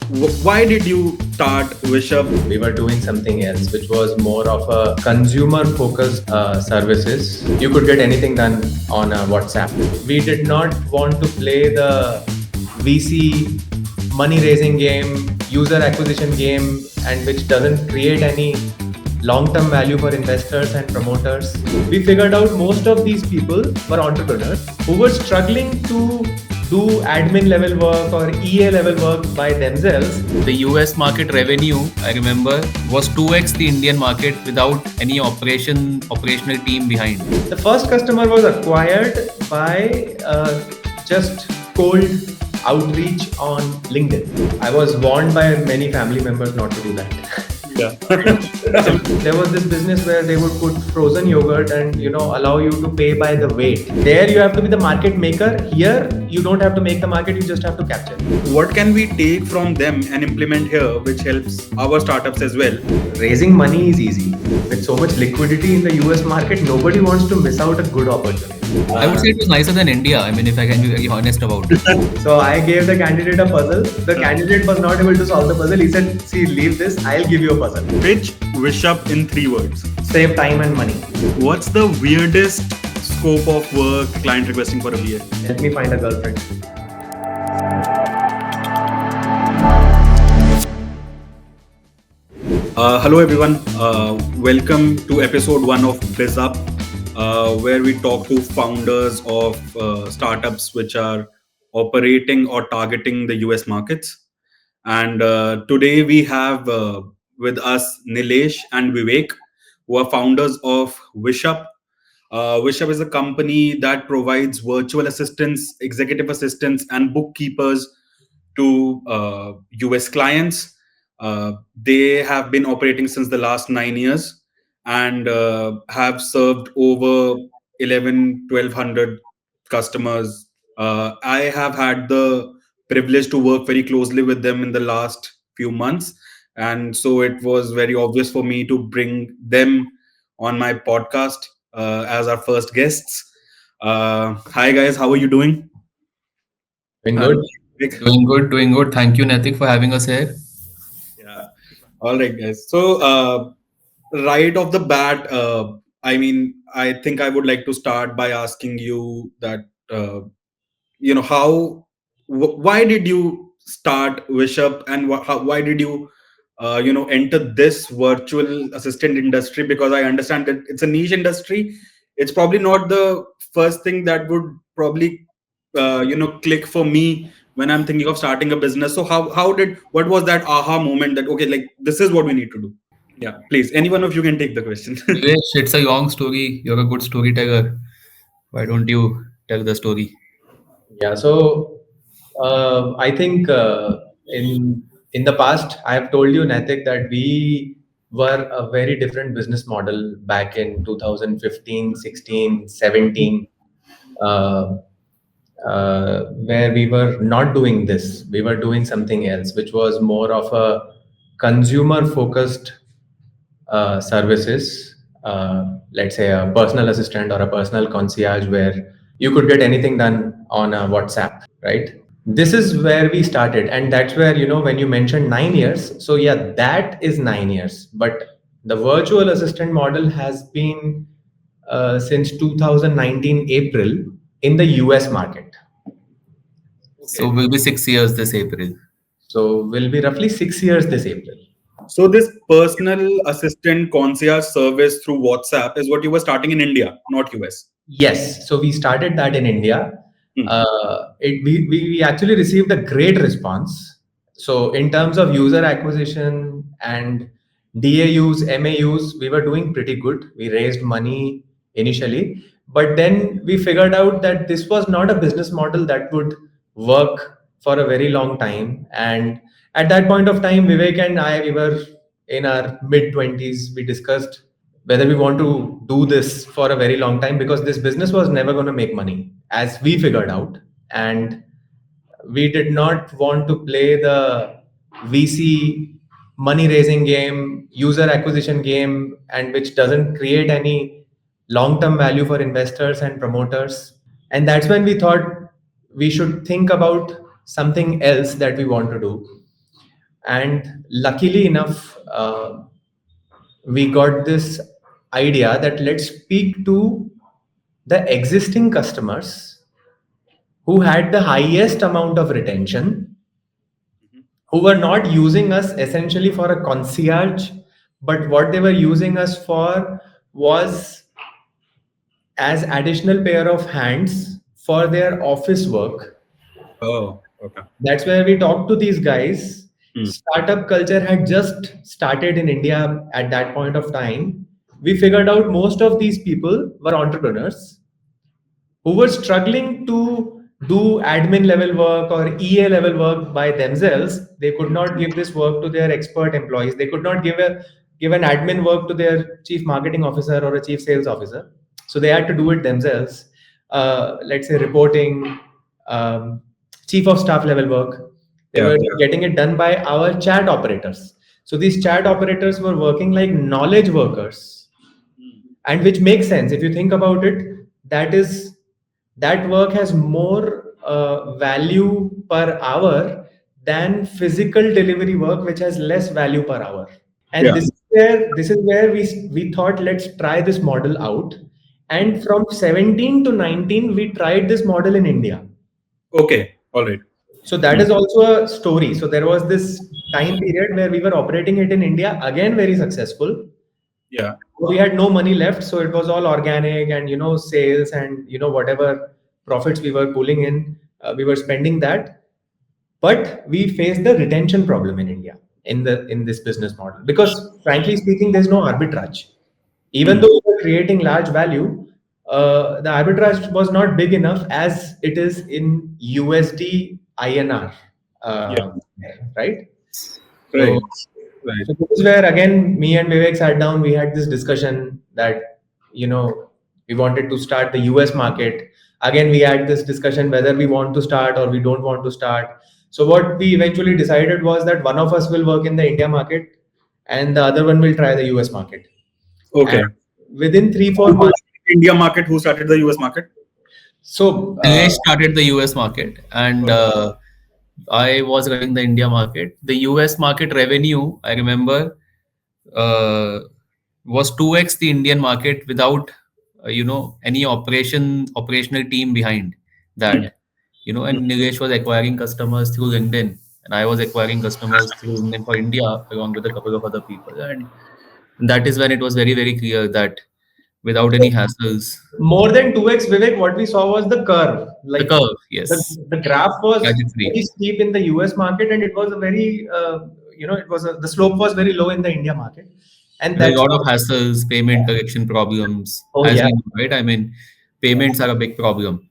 Why did you start Wishup? We were doing something else, which was more of a consumer-focused services. You could get anything done on WhatsApp. We did not want to play the VC money-raising game, user acquisition game, and which doesn't create any long-term value for investors and promoters. We figured out most of these people were entrepreneurs who were struggling to do admin level work or EA level work by themselves. The US market revenue, I remember, was 2x the Indian market without any operational team behind. The first customer was acquired by just cold outreach on LinkedIn. I was warned by many family members not to do that. Yeah. There was this business where they would put frozen yogurt and allow you to pay by the weight. There you have to be the market maker. Here you don't have to make the market, you just have to capture. What can we take from them and implement here which helps our startups as well? Raising money is easy. With so much liquidity in the US market, nobody wants to miss out a good opportunity. I would say it was nicer than India. I mean, if I can be very honest about it. So I gave the candidate a puzzle. The candidate was not able to solve the puzzle. He said, see, leave this, I'll give you a puzzle. Pitch Wishup in 3 words. Save time and money. What's the weirdest scope of work client requesting for a VA? Help me find a girlfriend. Hello everyone. Welcome to episode 1 of BizUp, where we talk to founders of startups which are operating or targeting the US markets. And today we have with us Neelesh and Vivek, who are founders of Wishup. Wishup is a company that provides virtual assistants, executive assistants, and bookkeepers to US clients. They have been operating since the last 9 years and have served over 1,100 customers. I have had the privilege to work very closely with them in the last few months. And so it was very obvious for me to bring them on my podcast as our first guests. Hi guys, how are you doing? Been good. Doing good. Thank you, Natik, for having us here. Yeah. All right, guys. So right off the bat, I think I would like to start by asking you that, why did you start Wishup, and why did you, enter this virtual assistant industry? Because I understand that it's a niche industry. It's probably not the first thing that would probably, click for me when I'm thinking of starting a business. So what was that aha moment that, okay, like this is what we need to do? Yeah, please. Any one of you can take the question. Nilesh, it's a long story. You're a good storyteller. Why don't you tell the story? Yeah, so I think in the past, I have told you, Natik, that we were a very different business model back in 2015, 16, 17, where we were not doing this. We were doing something else, which was more of a consumer-focused services. Let's say a personal assistant or a personal concierge, where you could get anything done on WhatsApp, right? This is where we started, and that's where, when you mentioned 9 years, so yeah, that is 9 years. But the virtual assistant model has been since 2019 April in the US market. So we'll be 6 years this April. So will be roughly 6 years this April. So this personal assistant concierge service through WhatsApp is what you were starting in India, not US. Yes, so we started that in India. We actually received a great response. So in terms of user acquisition and DAUs, MAUs, we were doing pretty good. We raised money initially, but then we figured out that this was not a business model that would work for a very long time. And at that point of time, Vivek and I, we were in our mid-20s. We discussed whether we want to do this for a very long time, because this business was never going to make money, as we figured out. And we did not want to play the VC money-raising game, user acquisition game, and which doesn't create any long-term value for investors and promoters. And that's when we thought we should think about something else that we want to do. And luckily enough, we got this idea that let's speak to the existing customers who had the highest amount of retention, Mhm. who were not using us essentially for a concierge, but what they were using us for was as additional pair of hands for their office work. Oh, okay. That's where we talked to these guys. Hmm. Startup culture had just started in India at that point of time. We figured out most of these people were entrepreneurs who were struggling to do admin level work or EA level work by themselves. They could not give this work to their expert employees. They could not give an admin work to their chief marketing officer or a chief sales officer. So they had to do it themselves. Let's say reporting, um, chief of staff level work. They Yeah. were getting it done by our chat operators. So these chat operators were working like knowledge workers, Hmm. and which makes sense if you think about it. That work has more value per hour than physical delivery work, which has less value per hour. And Yeah. this is where we thought let's try this model out. Hmm. And from 17 to 19 we tried this model in India. Okay. All right. So that Hmm. is also a story. So there was this time period where we were operating it in India, again very successful. Yeah. We had no money left, so it was all organic and sales and whatever profits we were pulling in, we were spending that. But we faced the retention problem in India in this business model, because frankly speaking there's no arbitrage. Even Hmm. though we were creating large value, the arbitrage was not big enough as it is in USD INR, Yeah. uh, right? So, Right. Right. so this is where again me and Vivek sat down. We had this discussion that we wanted to start the US market. Again, we had this discussion whether we want to start or we don't want to start. So what we eventually decided was that one of us will work in the India market and the other one will try the US market. And Okay. within three, Who four was months, the India market? Who started the US market? so Nilesh started the US market, and Okay. I was running the India market. The US market revenue, I remember, uh, was 2x the Indian market without, any operational team behind Hmm. that. And Nilesh was acquiring customers through LinkedIn, and I was acquiring customers through LinkedIn for India along with a couple of other people. And that is when it was very, very clear that without any hassles, more than 2x, Vivek, what we saw was the curve. the Like curve, the, yes, the graph was very trajectory. steep in the US market, and it was a very, the slope was very low in the India market. And And a that's lot of how, hassles, payment correction problems, oh, as yeah, we know, right? I mean, payments are a big problem.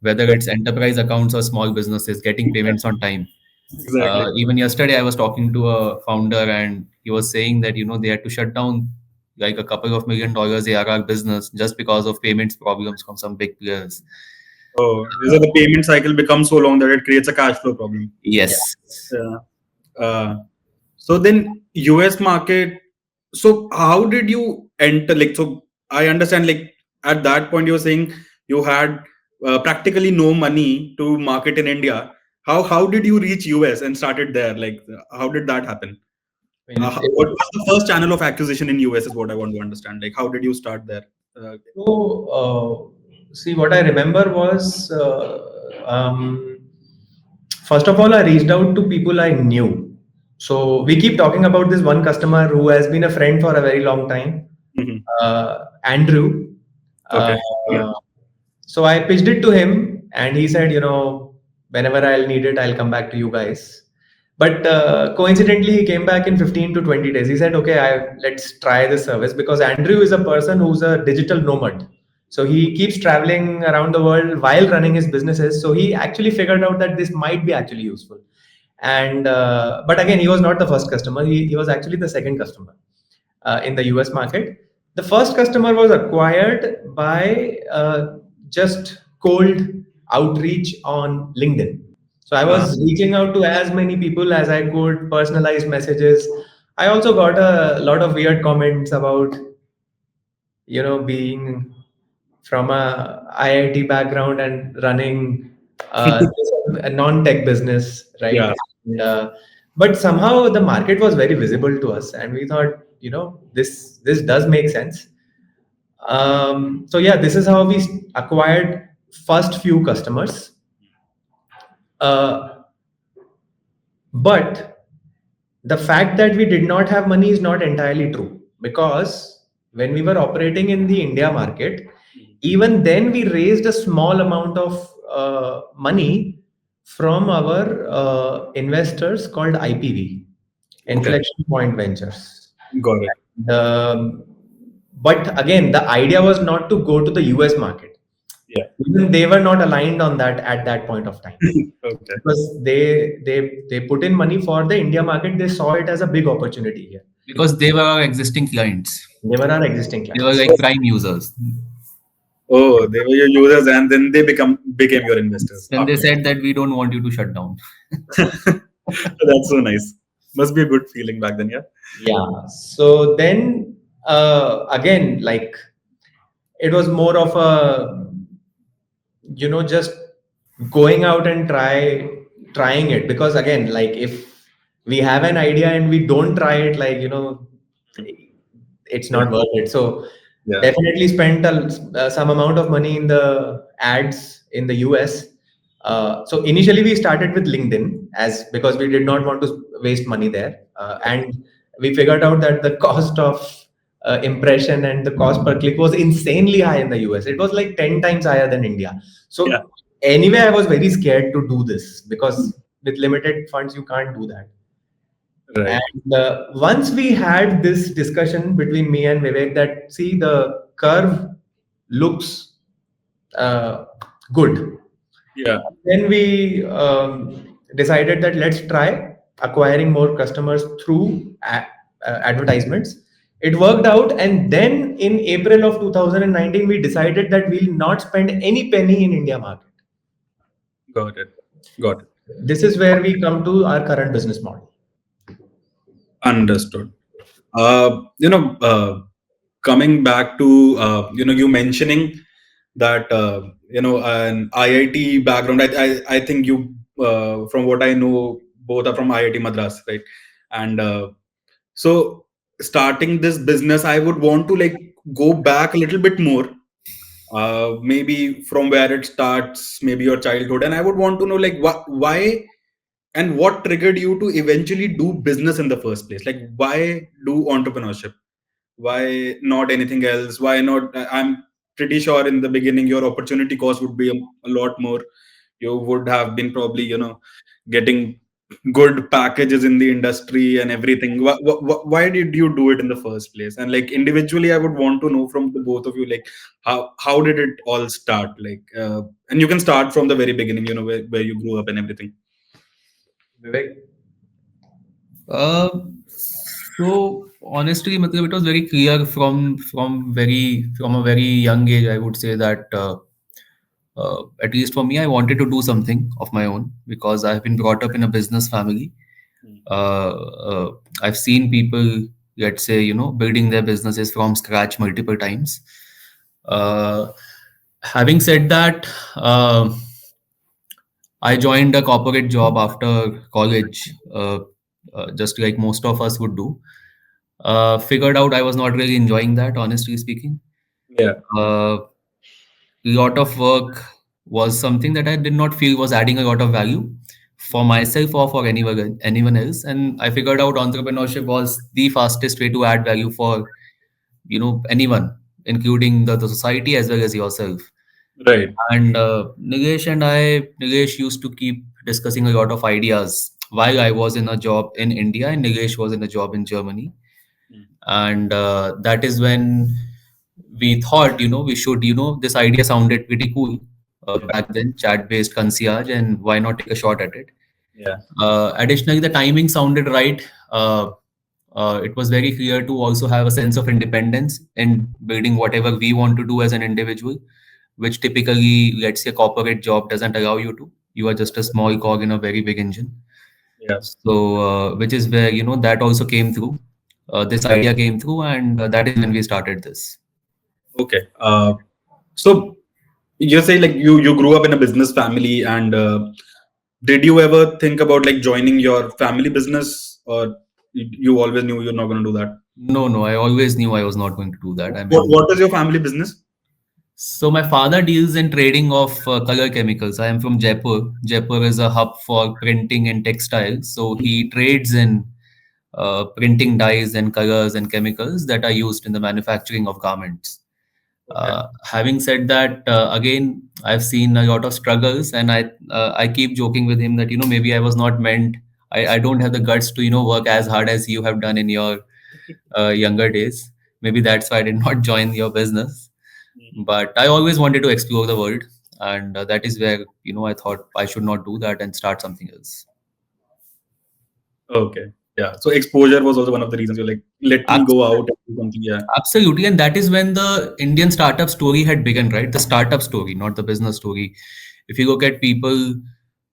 Whether it's enterprise accounts or small businesses, getting payments on time. Exactly. Even yesterday, I was talking to a founder, and he was saying that they had to shut down like a couple of $1 million ARR business just because of payments problems from some big players. Oh, is that the payment cycle becomes so long that it creates a cash flow problem? yeah. Yes. Yeah. Uh, so then US market. So how did you enter? Like, so I understand. Like at that point, you were saying you had practically no money to market in India. How did you reach US and started there? Like, how did that happen? I mean, What was the first channel of acquisition in US? Is what I want to understand. Like, how did you start there? see, what I remember was, first of all, I reached out to people I knew. So we keep talking about this one customer who has been a friend for a very long time, Mhm. Andrew. Uh, Okay. Yeah. so I pitched it to him, and he said, whenever I'll need it, I'll come back to you guys. But coincidentally, he came back in 15 to 20 days. He said, okay, let's try this service, because Andrew is a person who's a digital nomad. So he keeps traveling around the world while running his businesses. So he actually figured out that this might be actually useful. And but again, he was not the first customer. He was actually the second customer in the US market. The first customer was acquired by just cold outreach on LinkedIn. So I Uh, was reaching out to as many people as I could, personalized messages. I also got a lot of weird comments about, being from a IIT background and running a non-tech business, right? yeah. And, But somehow the market was very visible to us, and we thought, this does make sense. So yeah, this is how we acquired first few customers. Uh, but the fact that we did not have money is not entirely true, because when we were operating in the India market, even then we raised a small amount of money from our investors called IPV, Okay, Inflection Point Ventures. got it. Um, but again, the idea was not to go to the US market. Yeah. Even they were not aligned on that at that point of time, Okay. because they put in money for the India market. They saw it as a big opportunity here. Because they were our existing clients. They were our existing They were clients. like prime users. Oh, they were your users, and then they became your investors Then they after. said that we don't want you to shut down. That's so nice. Must be a good feeling back then, yeah. Yeah. So then again, like, it was more of a, just going out and trying it, because again, like, if we have an idea and we don't try it, like, it's Yeah. not worth it. So Yeah. definitely spent some amount of money in the ads in the US. So initially we started with LinkedIn, as because we did not want to waste money there, and we figured out that the cost of impression and the cost per click was insanely high in the US. It was like 10 times higher than India. Yeah. So anyway, I was very scared to do this, because with limited funds you can't do that. Right. And once we had this discussion between me and Vivek, that see, the curve looks uh, good, Yeah. then we decided that let's try acquiring more customers through advertisements. It worked out, and then in April of 2019, we decided that we'll not spend any penny in India market. Got it. Got it. This is where we come to our current business model. Understood. Coming back to you mentioning that an IIT background. I think you, from what I know, both are from IIT Madras, right? And so starting this business, I would want to like go back a little bit more, maybe from where it starts, maybe your childhood, and I would want to know like why and what triggered you to eventually do business in the first place. Like, why do entrepreneurship? Why not anything else? Why not? I'm pretty sure in the beginning your opportunity cost would be a lot more. You would have been probably getting good packages in the industry and everything. Why did you do it in the first place? And like individually, I would want to know from the both of you, like how did it all start? Like, and you can start from the very beginning, where you grew up and everything. Vivek? Uh, so honestly, matlab, it was very clear from a very young age. I would say that at least for me, I wanted to do something of my own because I've been brought up in a business family. I've seen people, let's say, building their businesses from scratch multiple times. Uh, Having said that, I joined a corporate job after college, just like most of us would do. Figured out I was not really enjoying that, honestly speaking. Yeah. Uh, Lot of work was something that I did not feel was adding a lot of value for myself or for anyone else. And I figured out entrepreneurship was the fastest way to add value for anyone, including the society as well as yourself. Right. And Nilesh used to keep discussing a lot of ideas while I was in a job in India and Nilesh was in a job in Germany. And that is when we thought, we should, this idea sounded pretty cool back then, chat-based concierge, and why not take a shot at it? Yeah. Additionally, the timing sounded right. It was very clear to also have a sense of independence in building whatever we want to do as an individual, which typically, let's say, a corporate job doesn't allow you to. You are just a small cog in a very big engine. Yeah. So, which is where, that also came through. This idea came through, and that is when we started this. Okay. So you say like you grew up in a business family, and Did you ever think about like joining your family business, or you always knew you're not going to do that? No, no, I always knew I was not going to do that. I What mean, What is your family business? so my father deals in trading of color chemicals. I am from Jaipur. Jaipur is a hub for printing and textiles. So he trades in printing dyes and colors and chemicals that are used in the manufacturing of garments. Okay. Having said that, again, I've seen a lot of struggles, and I keep joking with him that maybe I was not meant. I don't have the guts to work as hard as you have done in your younger days. Maybe that's why I did not join your business. But I always wanted to explore the world, and that is where I thought I should not do that and start something else. Okay. Yeah. So exposure was also one of the reasons you're like, let me go out and do something. Yeah. Absolutely, and that is when the Indian startup story had begun, right? The startup story, not the business story. If you look at people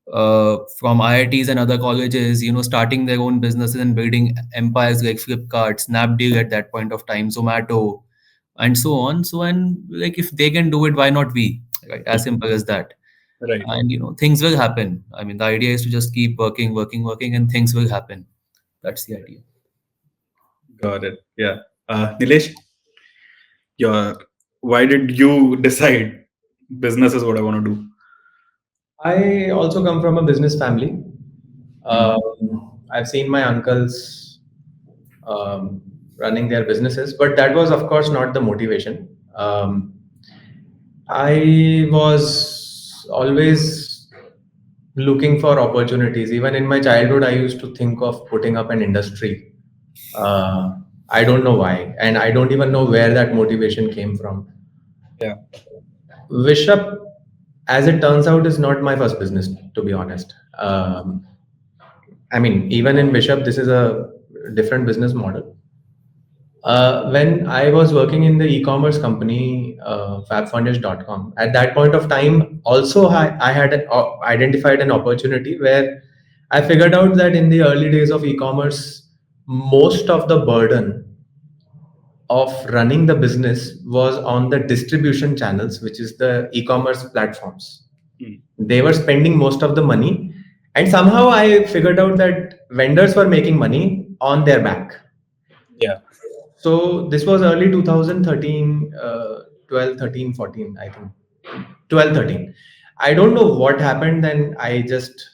from IITs and other colleges, starting their own businesses and building empires like Flipkart, Snapdeal at that point of time, Zomato, and so on. So, and like if they can do it, why not we? Right? As simple as that. Right. And things will happen. I mean, the idea is to just keep working, working, working, and things will happen. That's the idea. Got it. Yeah. Nilesh, your why did you decide business is what I want to do? I also come from a business family. Hmm. I've seen my uncles running their businesses, but that was, of course, not the motivation. I was always looking for opportunities. Even in my childhood, I used to think of putting up an industry. Uh, I don't know why, and I don't even know where that motivation came from. Yeah. Wishup, as it turns out, is not my first business, to be honest. I mean, even in Wishup, this is a different business model. When I was working in the e-commerce company, fabfurnish.com, at that point of time, also I had identified an opportunity where I figured out that in the early days of e-commerce, most of the burden of running the business was on the distribution channels, which is the e-commerce platforms. Hmm. They were spending most of the money, and somehow I figured out that vendors were making money on their back. Yeah. So this was early 2013, 12, 13, 14, I think. 12, 13. I don't know what happened then. I just,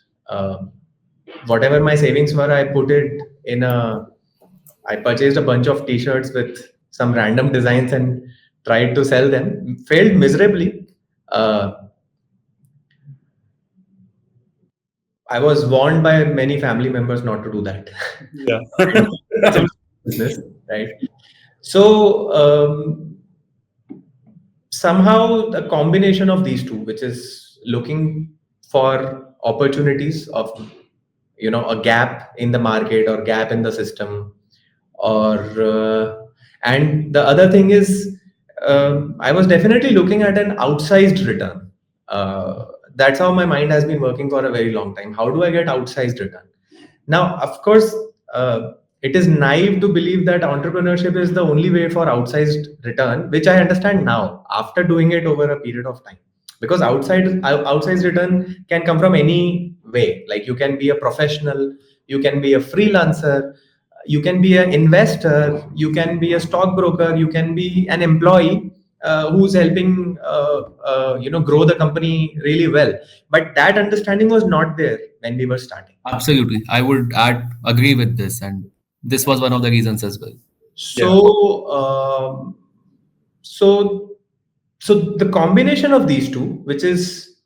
whatever my savings were, I put it in I purchased a bunch of t-shirts with some random designs and tried to sell them. Failed miserably. Uh, I was warned by many family members not to do that. Yeah. It's a business, right? So somehow the combination of these two, which is looking for opportunities of a gap in the market or gap in the system, or and the other thing is I was definitely looking at an outsized return. That's how my mind has been working for a very long time. How do I get outsized return? Now, of course, it is naive to believe that entrepreneurship is the only way for outsized return, which I understand now after doing it over a period of time. Because outsized return can come from any way. Like you can be a professional, you can be a freelancer, you can be an investor, you can be a stockbroker, you can be an employee who's helping grow the company really well. But that understanding was not there when we were starting. Absolutely. I would agree with this. And this was one of the reasons as well. Yeah. So, so, so the combination of these two, which is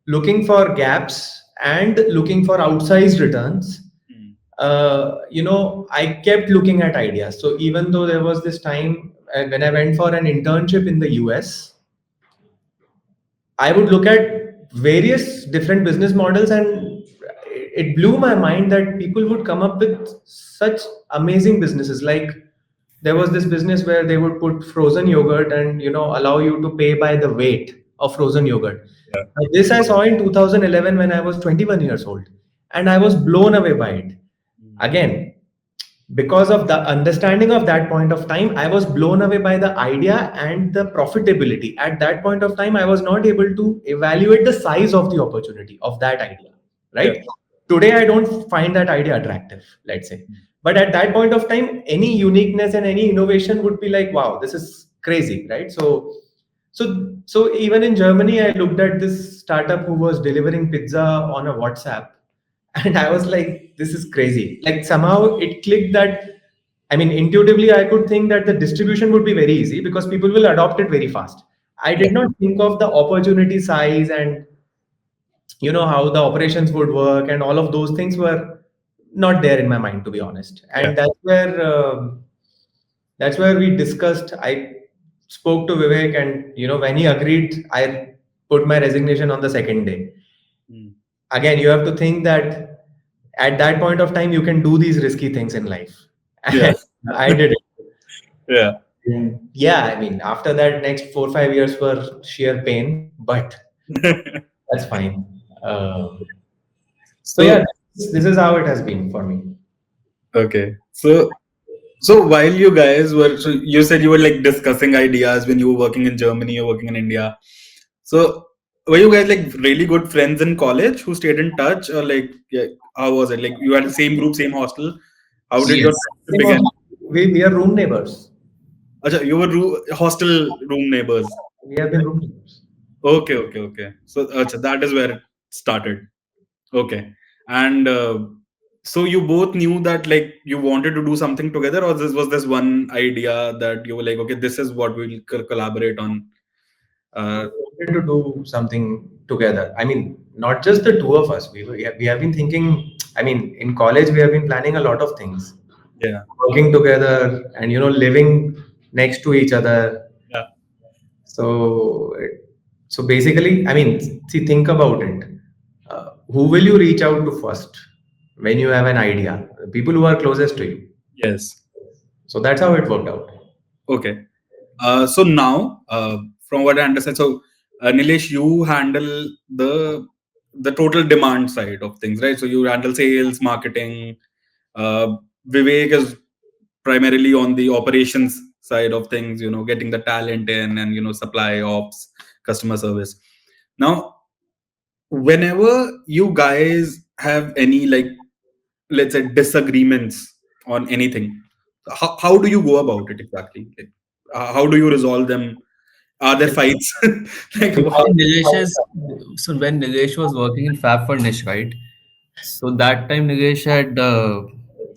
looking for gaps and looking for outsized returns, Hmm. I kept looking at ideas. So even though there was this time when I went for an internship in the US, I would look at various different business models, and it blew my mind that people would come up with such amazing businesses. Like there was this business where they would put frozen yogurt and allow you to pay by the weight of frozen yogurt. Yeah. This I saw in 2011 when I was 21 years old, and I was blown away by it. Hmm. Again, because of the understanding of that point of time, I was blown away by the idea and the profitability. At that point of time, I was not able to evaluate the size of the opportunity of that idea. Yeah. right? Today, I don't find that idea attractive, let's say. But at that point of time, any uniqueness and any innovation would be like, wow, this is crazy, right? So even in Germany, I looked at this startup who was delivering pizza on a WhatsApp, and I was like, this is crazy. Like somehow it clicked that. I mean, intuitively, I could think that the distribution would be very easy because people will adopt it very fast. I Yeah. did not think of the opportunity size and how the operations would work, and all of those things were not there in my mind, to be honest. Yeah. And that's where we discussed. I spoke to Vivek, and when he agreed, I put my resignation on the second day. Mm. Again, you have to think that at that point of time you can do these risky things in life. Yeah. And I did it. Yeah. Yeah, I mean, after that, next 4 5 years were sheer pain, but that's fine. So yeah, So, this is how it has been for me. okay. So while you guys were, so you said you were like discussing ideas when you were working in Germany or working in India. So were you guys like really good friends in college who stayed in touch, or like, yeah, how was it? Like you had the same group, same hostel. How did your Yes. friendship Same also, begin? we are room neighbors. Acha, you were hostel room neighbors. We have been room neighbors. Okay, okay, okay. So acha, that is where it started. Okay. And so you both knew that like you wanted to do something together, or this was this one idea that you were like, okay, this is what we'll collaborate on. We Uh, wanted to do something together. I mean, not just the two of us. We have been thinking. I mean, in college we have been planning a lot of things, yeah, working together, and living next to each other. yeah, So, so basically, I mean, see, think about it. Who will you reach out to first when you have an idea? The people who are closest to you. yes. So that's how it worked out. Okay. So now, from what I understand, so Nilesh, you handle the total demand side of things, right? So you handle sales, marketing. Uh, Vivek is primarily on the operations side of things, getting the talent in and supply ops, customer service. Now, whenever you guys have any, like, let's say, disagreements on anything, how do you go about it exactly? Like, how do you resolve them? Are there fights? Like, how? So when Nilesh was working in Fab for Niche, right? So that time Nilesh had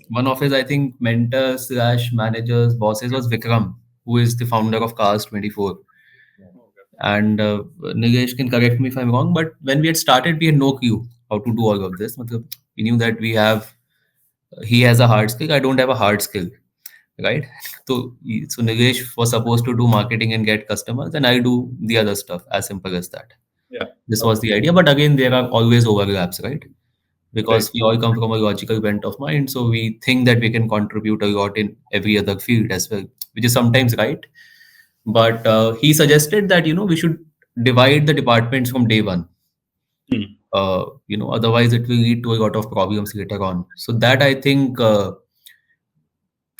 one of his, I think, mentors slash managers, bosses was Vikram, who is the founder of Cars 24. And Nilesh can correct me if I'm wrong, but when we had started, we had no clue how to do all of this. Matlab, we knew that he has a hard skill, I don't have a hard skill, right? So Nilesh was supposed to do marketing and get customers, and I do the other stuff, as simple as that. Yeah. This was the idea, but again, there are always overlaps, right? Right. Because we all come from a logical bent of mind, so we think that we can contribute a lot in every other field as well, which is sometimes right. But he suggested that we should divide the departments from day one. Hmm. Otherwise it will lead to a lot of problems later on. So that, I think,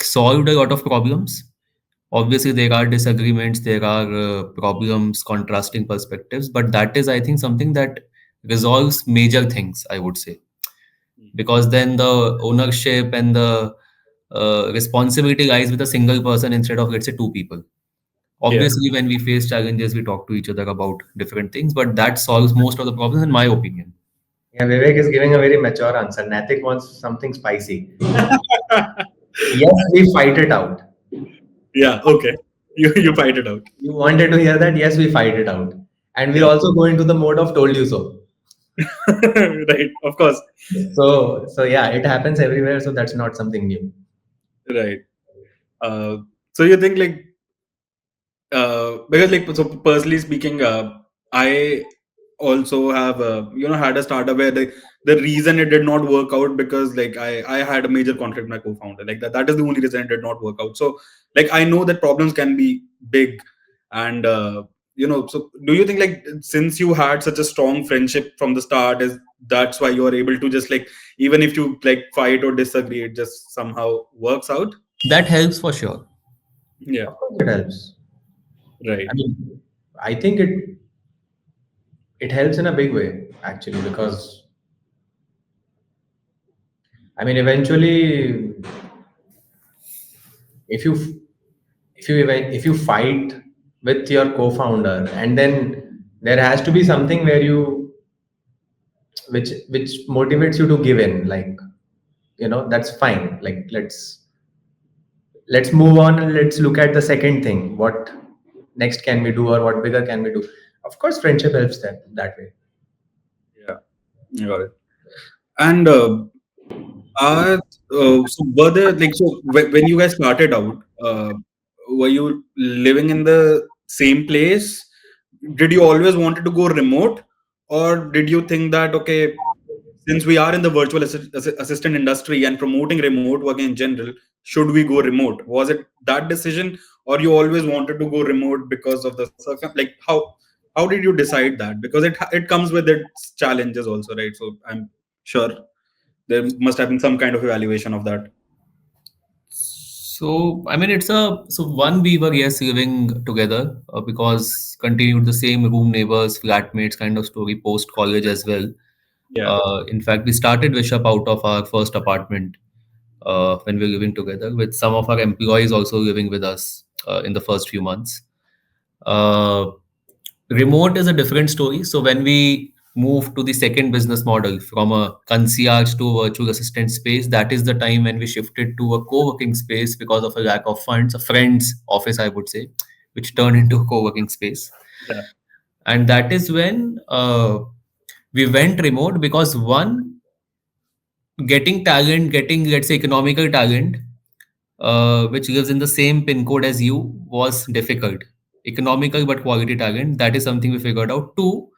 solved a lot of problems. Obviously, there are disagreements, there are problems, contrasting perspectives, but that is, I think, something that resolves major things, I would say, because then the ownership and the responsibility lies with a single person instead of, let's say, two people. Yeah. Obviously, when we face challenges, we talk to each other about different things, but that solves most of the problems, in my opinion. Yeah, Vivek is giving a very mature answer. Natik wants something spicy. Yes, we fight it out. Yeah. Okay. You fight it out. You wanted to hear that? Yes, we fight it out. And we'll Yeah. also go into the mode of told you so. Right. Of course. So yeah, it happens everywhere. So that's not something new. Right. So you think like, because like, so personally speaking, I also have had a startup where the reason it did not work out, because like I had a major conflict with my co-founder, like that is the only reason it did not work out. So like I know that problems can be big, and so do you think like, since you had such a strong friendship from the start, is that's why you are able to just like, even if you like fight or disagree, it just somehow works out? That helps for sure. Yeah. Of course, it helps. Right. I mean, I think it helps in a big way actually, because I mean, eventually, if you if you fight with your co-founder, and then there has to be something where you which motivates you to give in, like, that's fine. Like, let's move on and let's look at the second thing. What next can we do, or what bigger can we do? Of course, friendship helps that way. Yeah, got it. And are so were there like so when you guys started out, were you living in the same place? Did you always wanted to go remote, or did you think that okay, since we are in the virtual assistant industry and promoting remote work in general, should we go remote? Was it that decision, or you always wanted to go remote because of the like how did you decide that? Because it comes with its challenges also, right? So I'm sure there must have been some kind of evaluation of that. So, I mean, one we were, yes, living together because continued the same room neighbors, flatmates kind of story post college as well. Yeah, In fact, we started Wishup out of our first apartment when we were living together, with some of our employees also living with us in the first few months. Uh, Remote is a different story. So when we moved to the second business model from a concierge to a virtual assistant space, that is the time when we shifted to a co-working space because of a lack of funds, a friend's office, I would say, which turned into a co-working space. yeah, And that is when we went remote because one, getting talent, getting, let's say, economical talent, which lives in the same pin code as you, was difficult. Economical but quality talent, that is something we figured out. Two,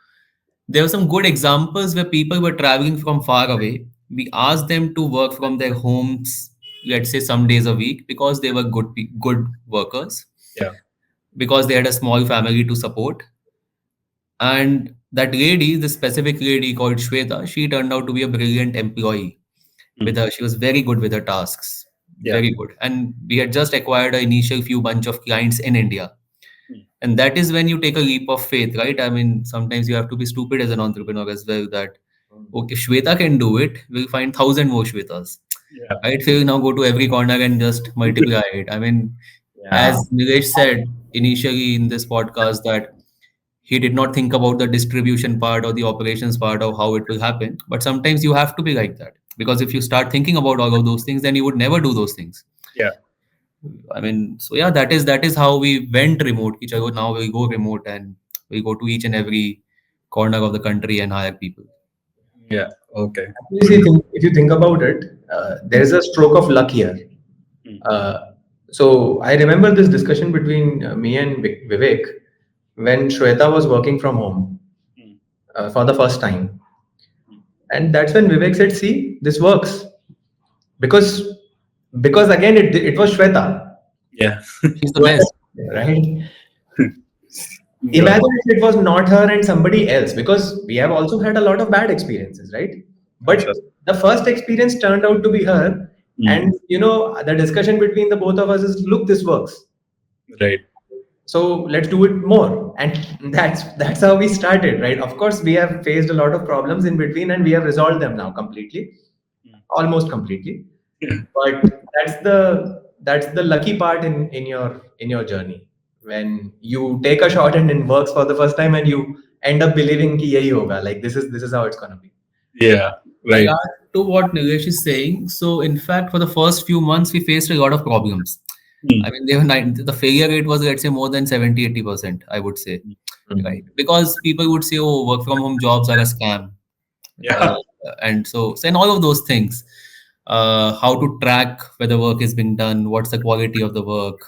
there were some good examples where people were traveling from far away. We asked them to work from their homes, let's say some days a week, because they were good workers, yeah. because they had a small family to support. And that lady, the specific lady called Shweta, she turned out to be a brilliant employee. With Mm. her, she was very good with her tasks, Yeah. very good. And we had just acquired an initial few bunch of clients in India. Mm. And that is when you take a leap of faith, right? I mean, sometimes you have to be stupid as an entrepreneur as well. That okay, if Shweta can do it, we'll find thousand more Shwetas, Yeah. right? So you now go to every corner and just multiply it. I mean, Yeah. as Nilesh said initially in this podcast, that he did not think about the distribution part or the operations part of how it will happen. But sometimes you have to be like that, because if you start thinking about all of those things, then you would never do those things. Yeah. I mean, so yeah, that is how we went remote. Ki chalo, now we'll go remote and we'll go to each and every corner of the country and hire people. Yeah. Okay. Actually, see, if you think about it, there is a stroke of luck here. Mm. So I remember this discussion between me and Vivek when Shweta was working from home Mm. for the first time, Mm. and that's when Vivek said, "See, this works because again it was Shweta, Yeah. She's the best. right? Got it. Imagine if it was not her and somebody else, because we have also had a lot of bad experiences, right? I'm But sure. the first experience turned out to be her, Mm. and the discussion between the both of us is, look, this works, Right. so let's do it more. And that's how we started, right? Of course, we have faced a lot of problems in between, and we have resolved them now completely, Mm. almost completely. Yeah. But that's the lucky part in your journey, when you take a shot and it works for the first time, and you end up believing ki yahi hoga, like this is how it's going to be. Yeah. I'll Right. add to what Nilesh is saying. So, in fact, for the first few months, we faced a lot of problems. I Mm. mean, the failure rate was, let's say, more than 70-80%, I would say, right? Mhm. Because people would say, oh, work from home jobs are a scam. Uh, Yeah. and all of those things, how to track whether work is being done, what's the quality of the work,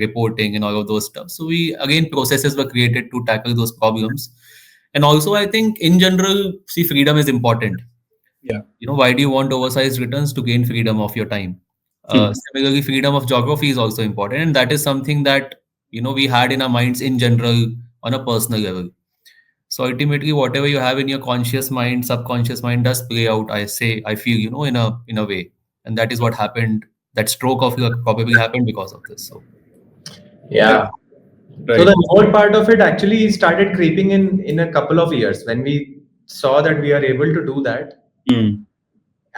reporting, and all of those stuff. So we, again, processes were created to tackle those problems. And also, I think in general, see, freedom is important. Yeah. Why do you want oversized returns? To gain freedom of your time. Hmm. Similarly, freedom of geography is also important, and that is something that we had in our minds in general on a personal level. So ultimately, whatever you have in your conscious mind, subconscious mind does play out. I feel, in a way, and that is what happened. That stroke of luck probably happened because of this. So Yeah. Yeah. So Right. the remote part of it actually started creeping in a couple of years when we saw that we are able to do that. Mm.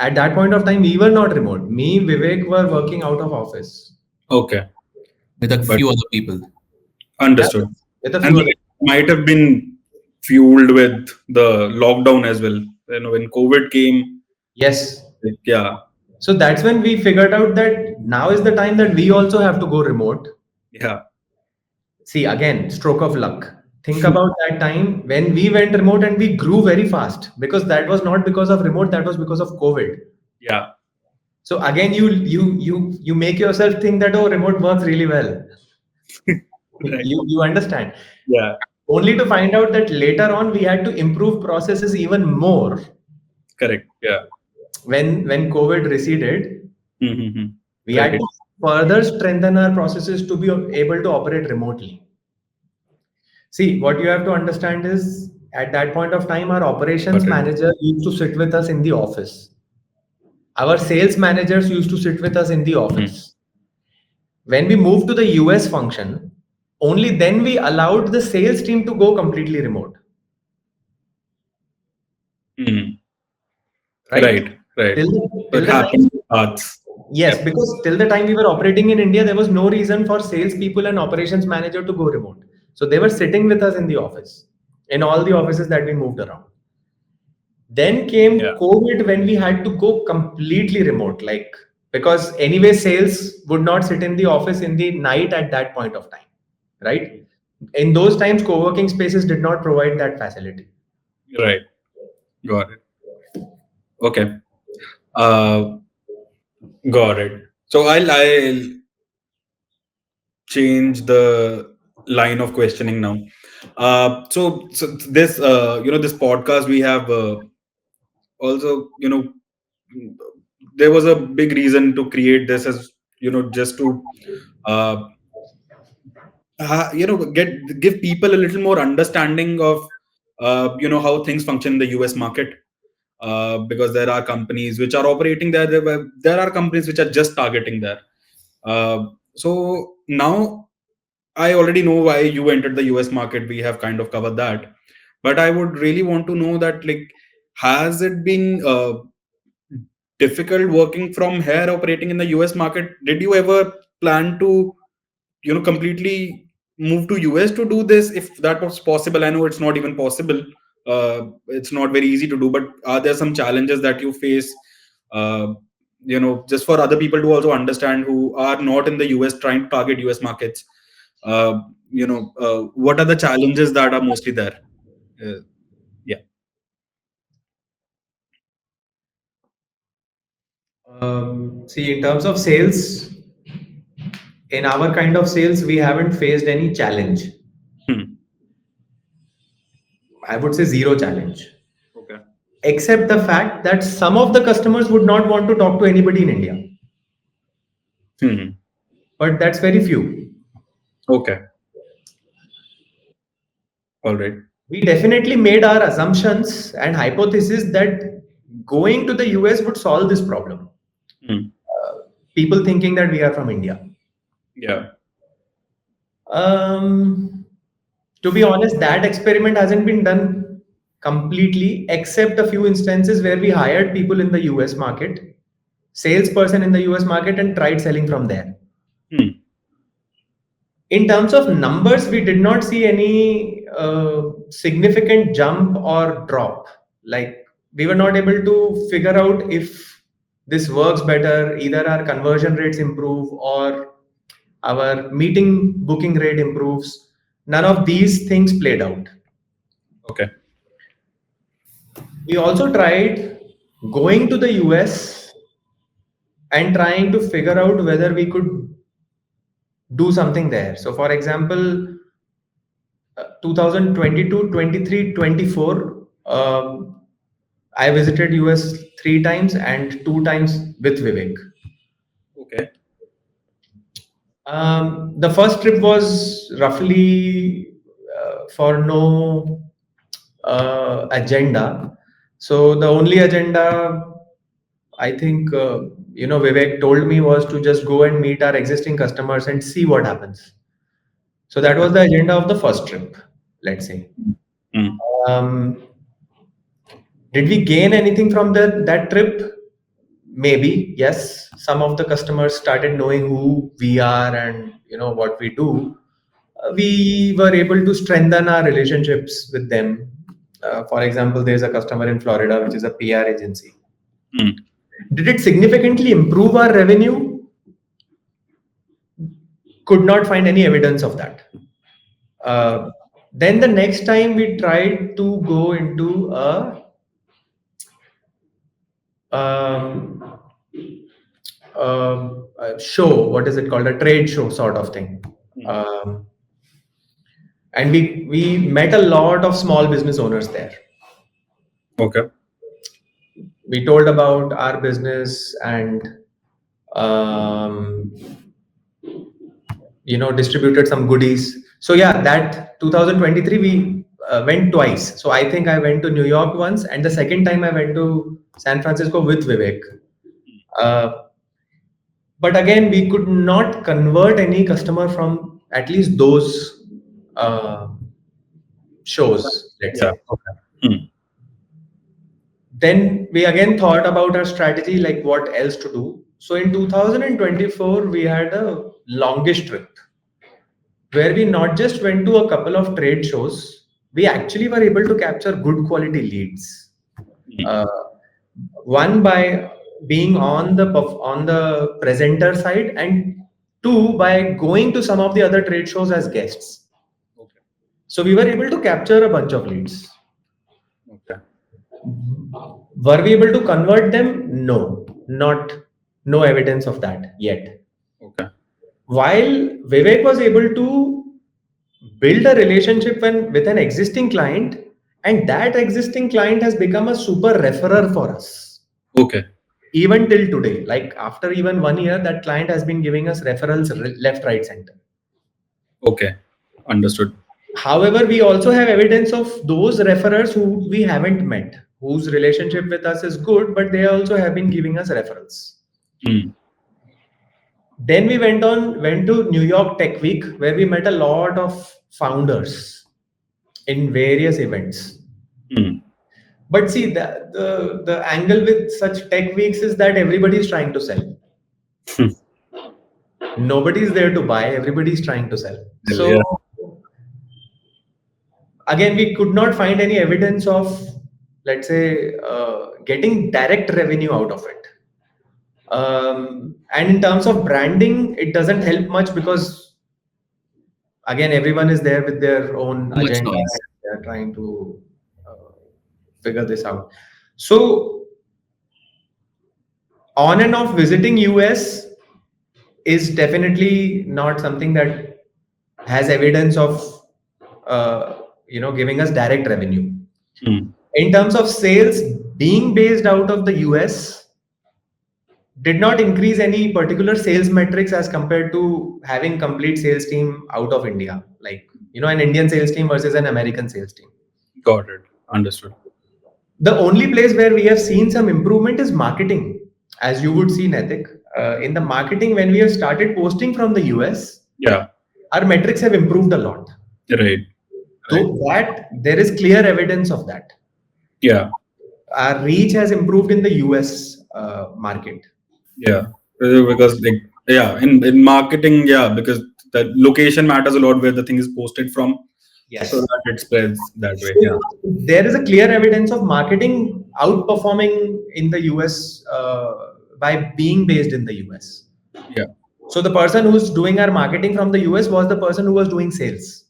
At that point of time, we were not remote. Me, Vivek were working out of office. Okay. with a But few other people. Yeah, understood. with a And few other. it might have been fueled with the lockdown as well. When COVID came, Yes. like, yeah, So that's when we figured out that now is the time that we also have to go remote. yeah, See, again, stroke of luck. Think about that time when we went remote and we grew very fast, because that was not because of remote, that was because of COVID. yeah, So again, you make yourself think that, oh, remote works really well. right, You understand. yeah, Only to find out that later on we had to improve processes even more. correct, yeah, When COVID receded, mm-hmm. we had Right, to further strengthen our processes to be able to operate remotely. See, what you have to understand is at that point of time, our operations got it. manager used to sit with us in the office. Our sales managers used to sit with us in the Mm-hmm. office. When we moved to the US function, only then we allowed the sales team to go completely remote, Mm-hmm. right? Right, right. Till So till it the time, happened with arts. yes, Yep, because till the time we were operating in India, there was no reason for salespeople and operations manager to go remote. So they were sitting with us in the office, in all the offices that we moved around. Then came yeah, COVID when we had to go completely remote, like because anyway, sales would not sit in the office in the night at that point of time, right? In those times, co-working spaces did not provide that facility. right, got it. Okay, uh, got it. So I'll change the line of questioning now. So this this podcast we have also there was a big reason to create this as just to uh, get give people a little more understanding of how things function in the US market, because there are companies which are operating there. There are companies which are just targeting there. So now I already know why you entered the US market. We have kind of covered that. But I would really want to know that, like, has it been difficult working from here operating in the US market? Did you ever plan to, completely move to US to do this if that was possible? I know it's not even possible. It's not very easy to do, but are there some challenges that you face? Uh, just for other people to also understand who are not in the US trying to target US markets. What are the challenges that are mostly there? Uh, yeah. See, in terms of sales, in our kind of sales, we haven't faced any challenge. Hmm. I would say zero challenge, Okay. except the fact that some of the customers would not want to talk to anybody in India, Hmm. but that's very few. Okay. All right. We definitely made our assumptions and hypothesis that going to the US would solve this problem. Hmm. People thinking that we are from India. Yeah. Um, to be honest, that experiment hasn't been done completely, except a few instances where we hired people in the US market, salesperson in the US market, and tried selling from there. Hmm. In terms of numbers, we did not see any significant jump or drop. Like we were not able to figure out if this works better. Either our conversion rates improve or our meeting booking rate improves. None of these things played out. Okay. We also tried going to the US and trying to figure out whether we could do something there. So, for example, 2022, 23, 24, I visited US 3 times and 2 times with Vivek. Okay. The first trip was roughly for no agenda. So the only agenda I think Vivek told me was to just go and meet our existing customers and see what happens. So that Okay. was the agenda of the first trip, let's say. Hmm. Um, did we gain anything from that trip? maybe yes, some of the customers started knowing who we are and what we do. We were able to strengthen our relationships with them. For example, there's a customer in Florida which is a PR agency. Hmm. Did it significantly improve our revenue? Could not find any evidence of that. Then the next time we tried to go into um, a show, what is it called, a trade show sort of thing. And we met a lot of small business owners there. Okay. We told about our business and um, distributed some goodies. So yeah, that 2023 we went twice. So I think I went to New York once, and the second time I went to San Francisco with Vivek. But again, we could not convert any customer from at least those shows, let's Yeah. say. Okay. Hmm. Then we again thought about our strategy, like what else to do. So in 2024, we had a longish trip where we not just went to a couple of trade shows, we actually were able to capture good quality leads. Uh, one by being on the presenter side, and two by going to some of the other trade shows as guests. Okay. So we were able to capture a bunch of leads. Okay. Were we able to convert them? No, no evidence of that yet. Okay. While Vivek was able to build a relationship with an existing client, and that existing client has become a super referrer for us. Okay. Even till today, like after even 1 year, that client has been giving us referrals left, right, center. Okay. Understood. However, we also have evidence of those referrers who we haven't met, whose relationship with us is good, but they also have been giving us referrals. Hmm. Then we went to New York Tech Week, where we met a lot of founders in various events. Hmm. But see, the angle with such tech weeks is that everybody is trying to sell. Nobody is there to buy, everybody is trying to sell. So Yeah. again, we could not find any evidence of, let's say, getting direct revenue out of it. And in terms of branding, it doesn't help much because again, everyone is there with their own Too much agenda. noise. They are trying to figure this out. So on and off visiting US is definitely not something that has evidence of giving us direct revenue. Hmm. In terms of sales, being based out of the US did not increase any particular sales metrics as compared to having complete sales team out of India, like an Indian sales team versus an American sales team. Got it. Understood. The only place where we have seen some improvement is marketing. As you would see, Natik, in the marketing, when we have started posting from the US, Yeah. our metrics have improved a lot. Right. So that there is clear evidence of that. Yeah. Our reach has improved in the US market. Yeah. Because like in marketing, because the location matters a lot where the thing is posted from. Yes. So that it spreads that way. So Yeah. there is a clear evidence of marketing outperforming in the US by being based in the US. Yeah. So the person who's doing our marketing from the US was the person who was doing sales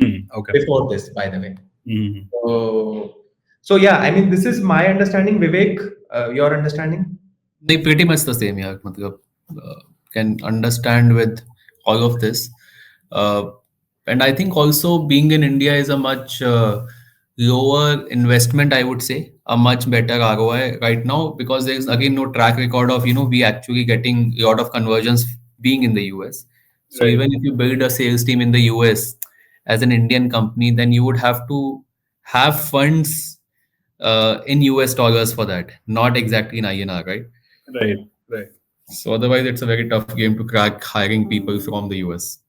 Okay. before this, by the way. Mhm. So yeah, I mean, this is my understanding. Vivek, your understanding? They pretty much the same, yeah. matlab, can understand with all of this. Uh, and I think also being in India is a much lower investment, I would say, a much better ROI right now because there's again no track record of, we actually getting a lot of conversions being in the US. So Right. even if you build a sales team in the US as an Indian company, then you would have to have funds in US dollars for that, not exactly in INR, right? Right. Right. So otherwise, it's a very tough game to crack hiring people from the US.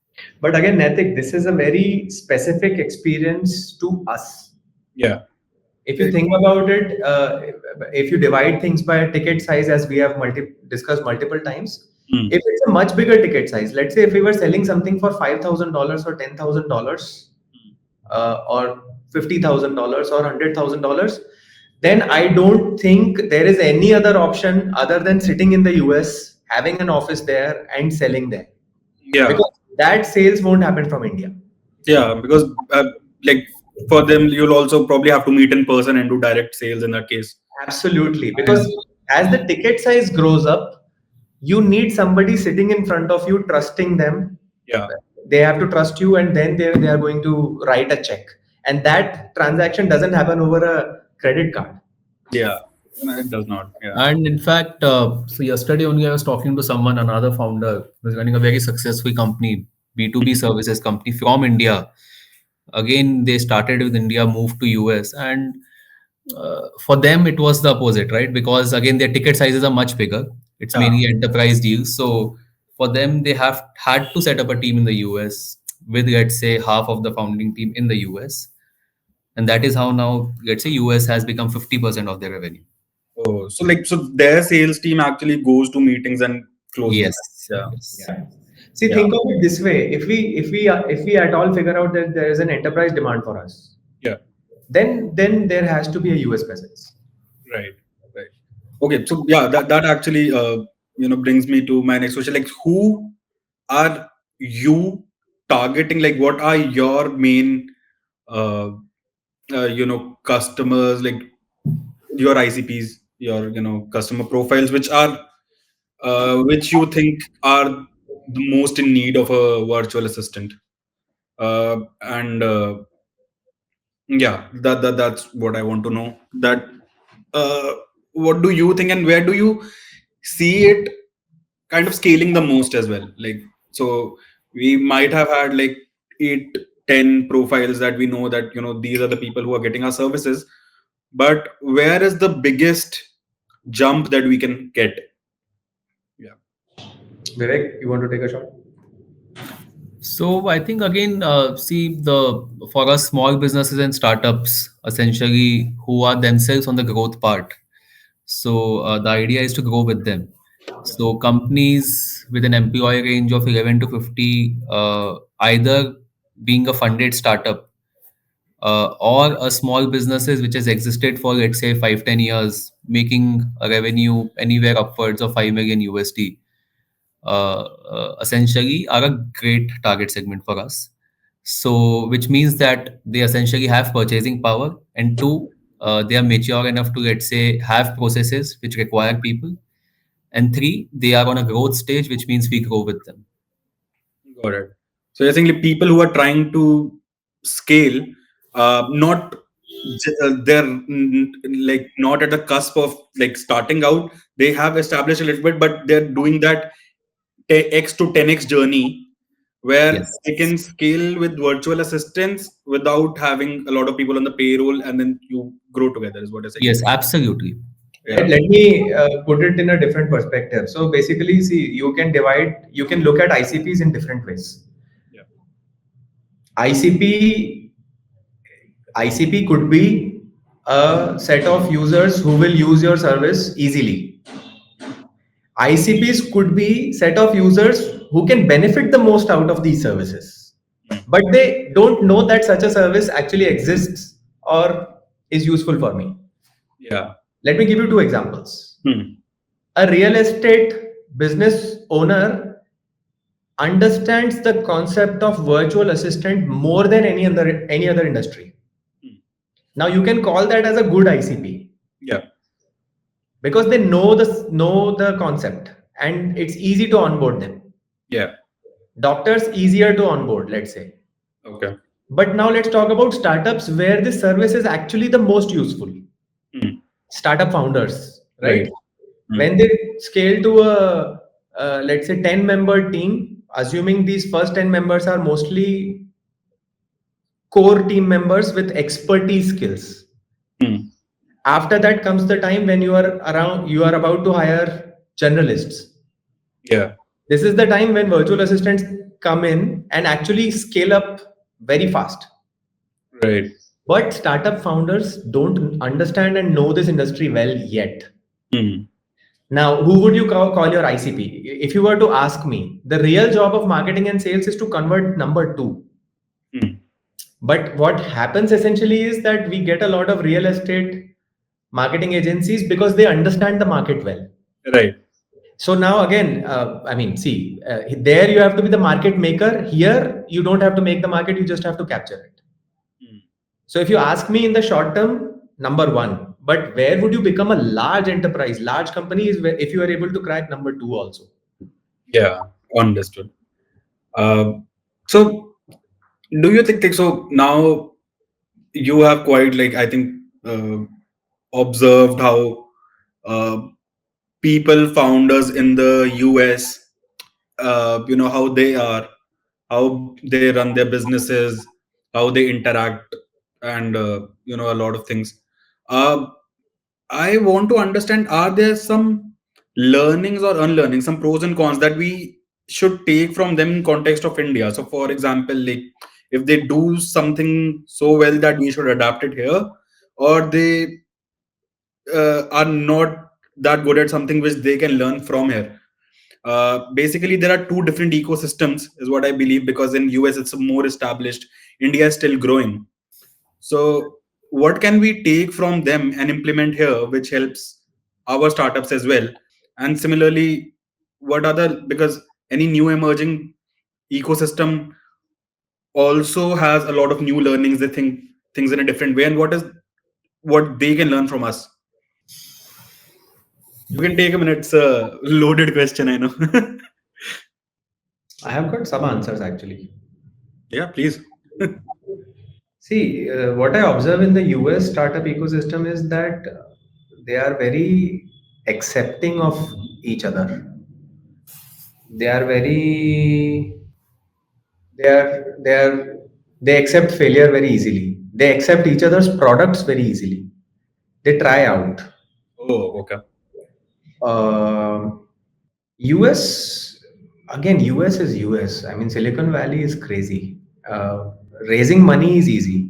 But again, Natik, this is a very specific experience to us. Yeah. If you think about it, if you divide things by ticket size, as we have discussed multiple times, Hmm. if it's a much bigger ticket size, let's say if we were selling something for $5,000 or $10,000, or $50,000 or $100,000, then I don't think there is any other option other than sitting in the US, having an office there, and selling there, Yeah, because that sales won't happen from India. yeah, because like for them, you'll also probably have to meet in person and do direct sales in that case. Absolutely, And because as the ticket size grows up, you need somebody sitting in front of you, trusting them. yeah, They have to trust you, and then they are going to write a check. And that transaction doesn't happen over a credit card. yeah, no, it does not. Yeah. And in fact, so yesterday only I was talking to someone, another founder who's running a very successful company, B2B services company from India. Again, they started with India, moved to US, and for them it was the opposite, right? Because again, their ticket sizes are much bigger. It's Yeah. mainly enterprise deals. So for them, they have had to set up a team in the US with, let's say, half of the founding team in the US. And that is how now, let's say, US has become 50% of their revenue. Oh, so like so their sales team actually goes to meetings and close deals. Yes. Yeah. Yes. Yeah. See, Yeah. think of it this way: if we at all figure out that there is an enterprise demand for us, Yeah. then there has to be a US presence. Right. Right. Okay. So yeah, that actually brings me to my next question. Like, who are you targeting? Like, what are your main uh, customers? Like your ICPs, your customer profiles, which you think are the most in need of a virtual assistant. And yeah, that's what I want to know. That uh, what do you think, and where do you see it kind of scaling the most as well? Like, so we might have had like 8, 10 profiles that we know that these are the people who are getting our services, but where is the biggest jump that we can get? Yeah. Vivek, you want to take a shot? So I think again, see the for us small businesses and startups essentially who are themselves on the growth part. So the idea is to grow with them. So companies with an employee range of 11 to 50, either being a funded startup or a small businesses which has existed for let's say 5, 10 years, making a revenue anywhere upwards of 5 million USD, essentially are a great target segment for us. So, which means that they essentially have purchasing power, and two, they are mature enough to, let's say, have processes which require people, and three, they are on a growth stage, which means we grow with them. Got it. So you're saying like people who are trying to scale, not they're like not at the cusp of like starting out. They have established a little bit, but they're doing that X to 10x journey where Yes. they can scale with virtual assistants without having a lot of people on the payroll, and then you grow together. Is what you're saying. Yes, absolutely. Yeah. Let me put it in a different perspective. So basically, see, you can look at ICPs in different ways. Yeah. ICP, ICP could be a set of users who will use your service easily. ICPs could be set of users who can benefit the most out of these services, Hmm. but they don't know that such a service actually exists or is useful for me. Yeah. Let me give you two examples. Hmm. A real estate business owner understands the concept of virtual assistant more than any other industry. Hmm. Now you can call that as a good ICP Yeah. because they know the concept and it's easy to onboard them. Yeah. Doctors easier to onboard, let's say. Okay. But now let's talk about startups where this service is actually the most useful. Hmm. Startup founders, right? Right. Hmm. When they scale to a let's say 10-member team, assuming these first 10 members are mostly core team members with expertise skills. Hmm. After that comes the time when you are about to hire generalists. Yeah. This is the time when virtual assistants come in and actually scale up very fast. Right. But startup founders don't understand and know this industry well yet. Hmm. Now, who would you call your ICP? If you were to ask me, the real job of marketing and sales is to convert number two. Hmm. But what happens essentially is that we get a lot of real estate marketing agencies because they understand the market well. Right. So now again, I mean, see, there you have to be the market maker. Here, you don't have to make the market; you just have to capture it. Hmm. So if you ask me in the short term, number one. But where would you become a large enterprise, large company is where, if you are able to crack number two also. Yeah. Understood. Uh, so, do you think so? Now you have quite like I think observed how uh, people founders in the US, how they are, how they run their businesses, how they interact, and a lot of things. Uh, I want to understand: are there some learnings or unlearning, some pros and cons that we should take from them in context of India? So, for example, like if they do something so well that we should adapt it here, or they are not that good at something which they can learn from here. Basically, there are two different ecosystems, is what I believe, because in US it's more established. India is still growing. So, what can we take from them and implement here, which helps our startups as well? And similarly, what other because any new emerging ecosystem also has a lot of new learnings. They think things in a different way, and what they can learn from us. You can take a minute. It's a loaded question, I know. I have got some answers actually. Yeah, please. See, what I observe in the US startup ecosystem is that they are very accepting of each other. They are very, they accept failure very easily. They accept each other's products very easily. They try out. Oh, okay. Um US again, US is US. I mean, Silicon Valley is crazy. Raising money is easy.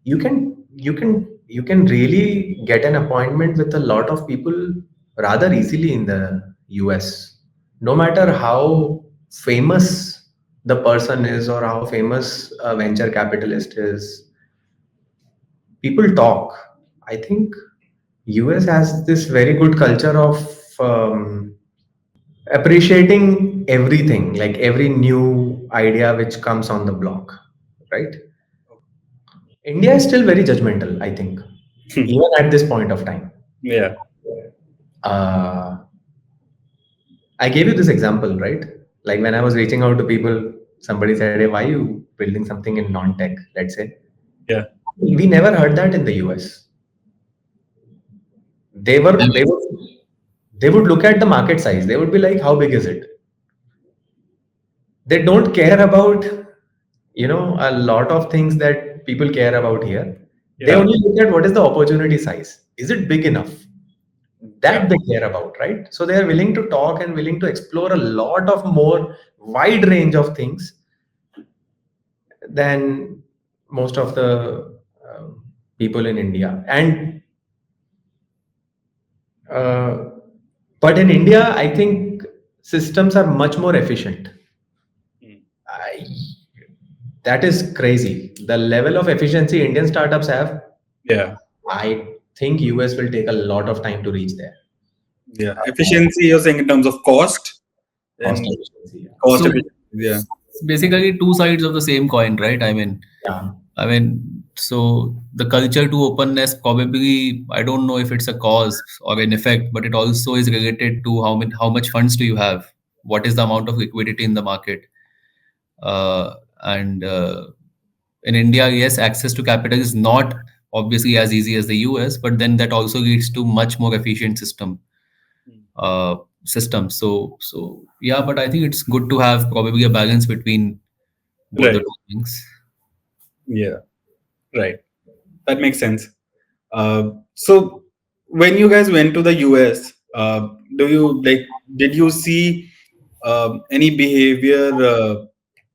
You can really get an appointment with a lot of people rather easily in the US. No matter how famous the person is or how famous a venture capitalist is, people talk. I think US has this very good culture of appreciating everything, like every new idea which comes on the block, right? India is still very judgmental, I think, even at this point of time. Yeah. uh, I gave you this example, right? Like when I was reaching out to people, somebody said, hey, why are you building something in non-tech, let's say. Yeah. We never heard that in the US. They would look at the market size. They would be like, how big is it? They don't care about a lot of things that people care about here. They Yeah. only look at what is the opportunity size. Is it big enough? Yeah. That they care about, right? So they are willing to talk and willing to explore a lot of more wide range of things than most of the people in India. And uh, but in India, I think systems are much more efficient. Mm. I, that is crazy. The level of efficiency Indian startups have, Yeah. I think US will take a lot of time to reach there. Yeah. Efficiency, you're saying in terms of cost Cost and efficiency. Yeah. cost So efficiency. Yeah. it's basically two sides of the same coin, right? Yeah. So the culture to openness probably, I don't know if it's a cause or an effect, but it also is related to how much funds do you have, what is the amount of liquidity in the market, and in India, yes, access to capital is not obviously as easy as the US, but then that also leads to much more efficient Mm. system. So yeah, but I think it's good to have probably a balance between both the Right. two things. Yeah. Right. That makes sense. So when you guys went to the US, do you like did you see any behavior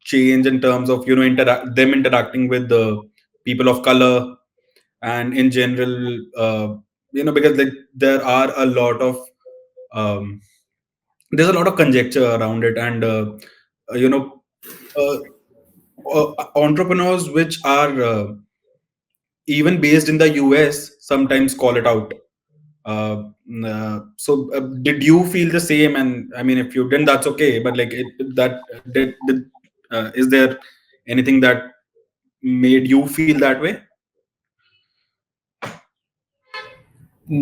change in terms of them interacting with the people of color? and in general, because like there are a lot of um, there's a lot of conjecture around it, and uh, you know uh, entrepreneurs which are even based in the US sometimes call it out. Did you feel the same? And I mean, if you didn't, that's okay. But like, is there anything that made you feel that way?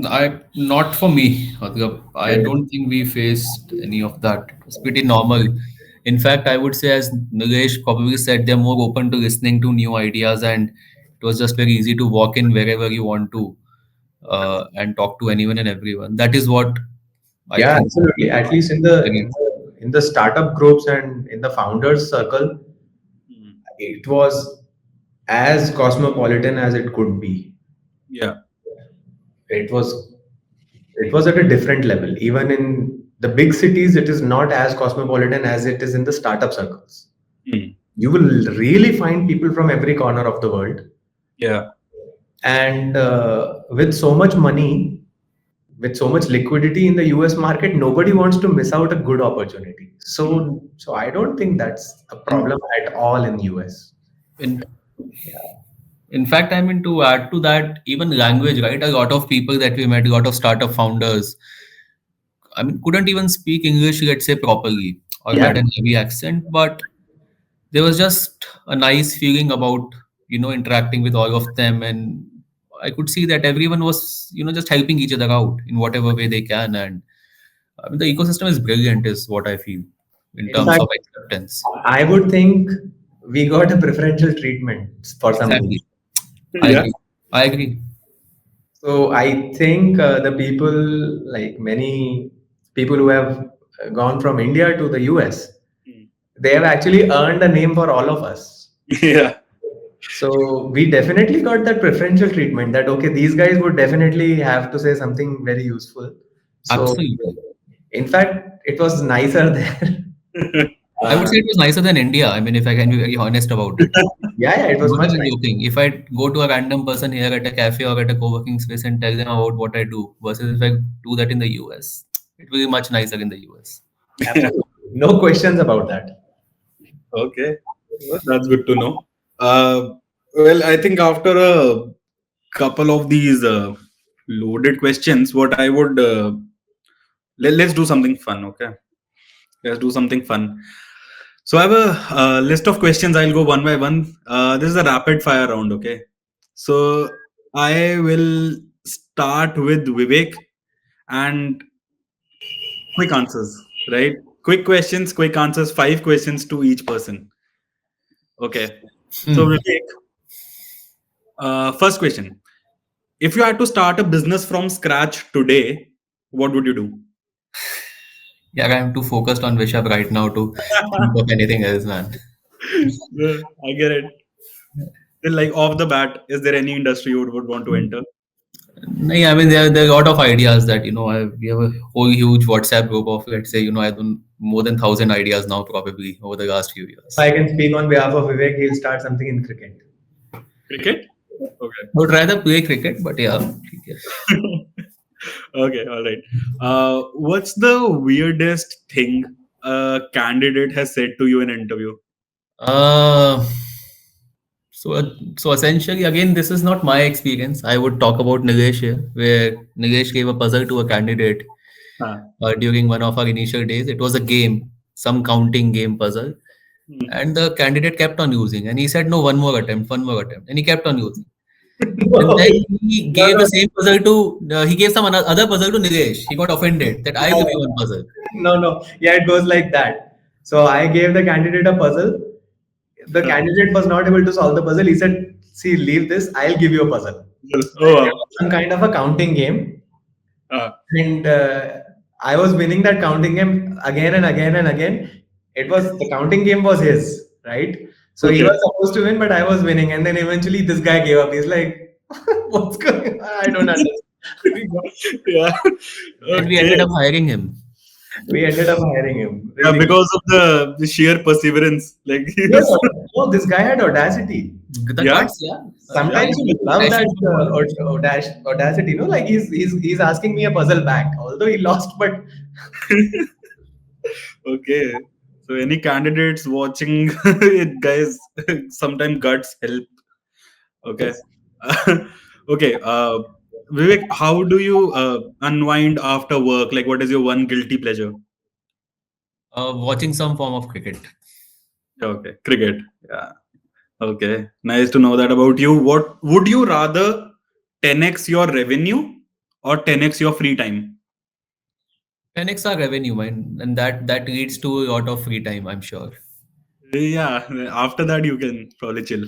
I not for me. Adhika. I don't think we faced any of that. It was pretty normal. In fact, I would say, as Nilesh probably said, they're more open to listening to new ideas, and it was just very easy to walk in wherever you want to and talk to anyone and everyone. That is what I Yeah, think. absolutely. At least in the startup groups and in the founders circle, Hmm. it was as cosmopolitan as it could be. Yeah. It was it was at a different level. Even in the big cities, it is not as cosmopolitan as it is in the startup circles. Hmm. You will really find people from every corner of the world, Yeah. and with so much money, with so much liquidity in the US market, nobody wants to miss out a good opportunity. Hmm. So I don't think that's a problem at all in US. In, in fact, I mean, to add to that, even language, right? A lot of people that we met, a lot of startup founders, I mean, couldn't even speak English, let's say, properly, or Yeah, had an heavy accent, but there was just a nice feeling about, interacting with all of them. And I could see that everyone was, just helping each other out in whatever way they can. And I mean, the ecosystem is brilliant, is what I feel in in terms fact, of acceptance. I would think we got a preferential treatment for some reason. Exactly. I Yeah. agree. I agree. So I think the people, like many people who have gone from India to the US, Hmm. they have actually earned a name for all of us. Yeah. So we definitely got that preferential treatment that, okay, these guys would definitely have to say something very useful. So Absolutely. in fact, it was nicer there. I would uh, say it was nicer than India. I mean, if I can be very honest about it. yeah, it was Not much even nicer. joking. If I go to a random person here at a cafe or at a co-working space and tell them about what I do, versus if I do that in the US, it will be much nicer in the US. Yeah. Absolutely. No questions about that. Okay. Well, that's good to know. Well, I think after a couple of these loaded questions, what I would let's do something fun. Okay, let's do something fun. So I have a list of questions. I'll go one by one. This is a rapid fire round. Okay, so I will start with Vivek and quick answers. Right, quick questions, quick answers. 5 questions to each person. Okay. So Hmm. Vivek, first question: if you had to start a business from scratch today, what would you do? Yeah, I'm too focused on Wishup right now to think of anything else, man. Yeah, I get it. Then, like off the bat, is there any industry you would want to enter? No, I mean, there are a lot of ideas that, we have a whole huge WhatsApp group of, let's say, I don't more than 1,000 ideas now, probably over the last few If I years. can speak on behalf of Vivek, he'll start something in cricket. Cricket? Okay. I would rather play cricket, but yeah. Okay. Okay, all right. What's the weirdest thing a candidate has said to you in an interview? Uh, so essentially, again, this is not my experience. I would talk about Nilesh here, where Nilesh gave a puzzle to a candidate Huh. during one of our initial days. It was a game, some counting game puzzle, Hmm. and the candidate kept on using. And he said, "No, one more attempt," and he kept on using. And No, then he no, gave the no. same puzzle to he gave some other puzzle to Nilesh. He got offended that I'll give you one puzzle. No, no. Yeah, it goes like that. So I gave the candidate a puzzle. The Huh. candidate was not able to solve the puzzle. He said, "See, leave this. I'll give you a puzzle." Oh It wow. was some kind of a counting game, Uh, and I was winning that counting game again and again and again. It was the counting game was his, right? So he okay. was supposed to win, but I was winning, and then eventually this guy gave up. He's like, "What's going on? I don't understand." Yeah. And we Okay. ended up hiring him. We ended up hiring him. Yeah, Really. because of the sheer perseverance. Like he Yeah. was, Oh, this guy had audacity. The yeah, guts, yeah. yeah, Sometimes you Passion, love that passion for work. audacity. Like he's asking me a puzzle back, although he lost. But okay. So any candidates watching it, guys, sometimes guts help. Okay. yes, Okay. Vivek, how do you unwind after work? Like, what is your one guilty pleasure? Watching some form of cricket. Okay, cricket. Yeah. Okay. Nice to know that about you. What would you rather 10x your revenue or 10x your free time? 10x our revenue, man, and that leads to a lot of free time, I'm sure. Yeah. After that, you can probably chill.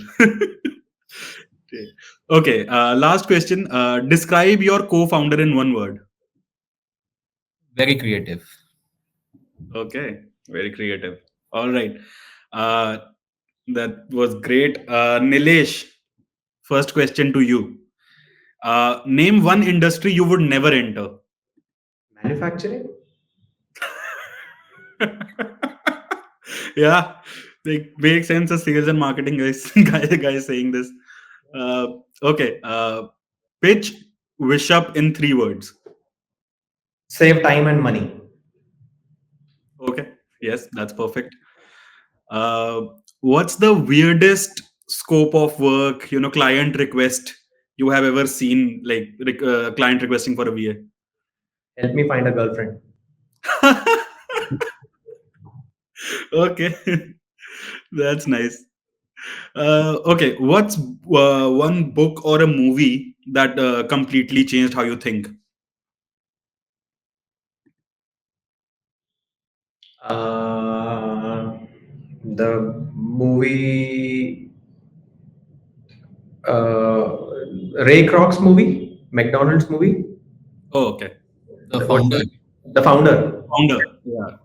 Okay. Okay. Last question. Describe your co-founder in one word. Very creative. Okay. Very creative. All right. Uh, that was great. Nilesh, first question to you. Name one industry you would never enter. manufacturing. Yeah, like makes sense as sales and marketing guys, guys saying this. Uh, okay. Pitch Wishup in 3 words. Save time and money. Okay. Yes, that's perfect. Uh, what's the weirdest scope of work, client request you have ever seen, like client requesting for a Help me find a girlfriend. VA? Okay, that's nice. Okay, what's one book or a movie that completely changed how you think? Uh, the movie uh, Ray Kroc's movie, McDonald's movie. Oh, okay. The What's founder. that? The founder. Founder. Yeah,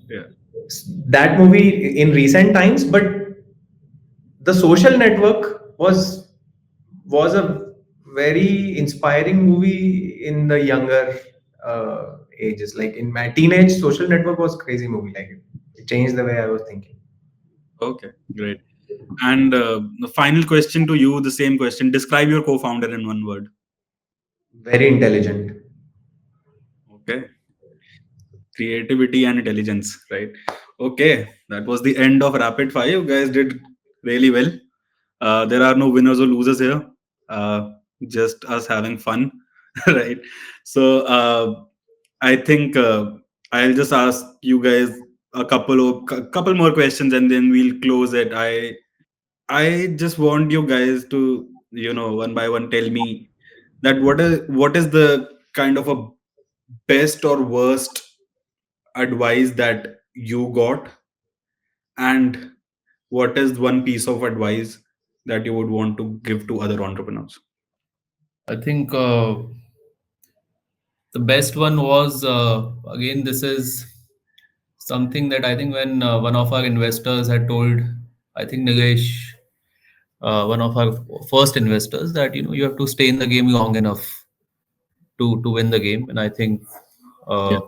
yeah. That movie in recent times, but the Social Network was a very inspiring movie in the younger ages. Like in my teenage, Social Network was crazy movie. Like it changed the way I was thinking. Okay, great. And the final question to you, the same question. Describe your co-founder in one word. Very intelligent. Okay, creativity and intelligence, right? Okay, that was the end of rapid fire. You guys did really well. There are no winners or losers here. Uh, just us having fun, right? So I think I'll just ask you guys a couple more questions, and then we'll close it. I just want you guys to one by one tell me that what is the kind of a best or worst advice that you got, and what is one piece of advice that you would want to give to other entrepreneurs. I think the best one was again. This is something that I think when one of our investors had told, I think Nilesh, one of our first investors, that you have to stay in the game long enough to win the game, and I think Yeah. uh,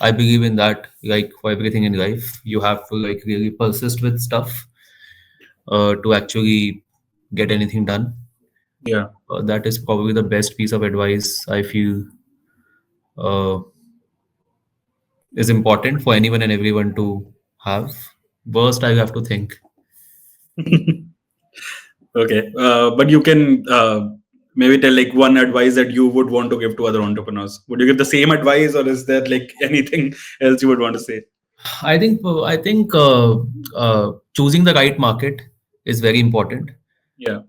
I believe in that. Like for everything in life, you have to like really persist with stuff to actually get anything done. Yeah. That is probably the best piece of advice I feel uh, is important for anyone and everyone to have. Worst, I have to think. Okay. But you can maybe tell like one advice that you would want to give to other entrepreneurs. Would you give the same advice, or is there like anything else you would want to say? I think choosing the right market is very important. Yeah.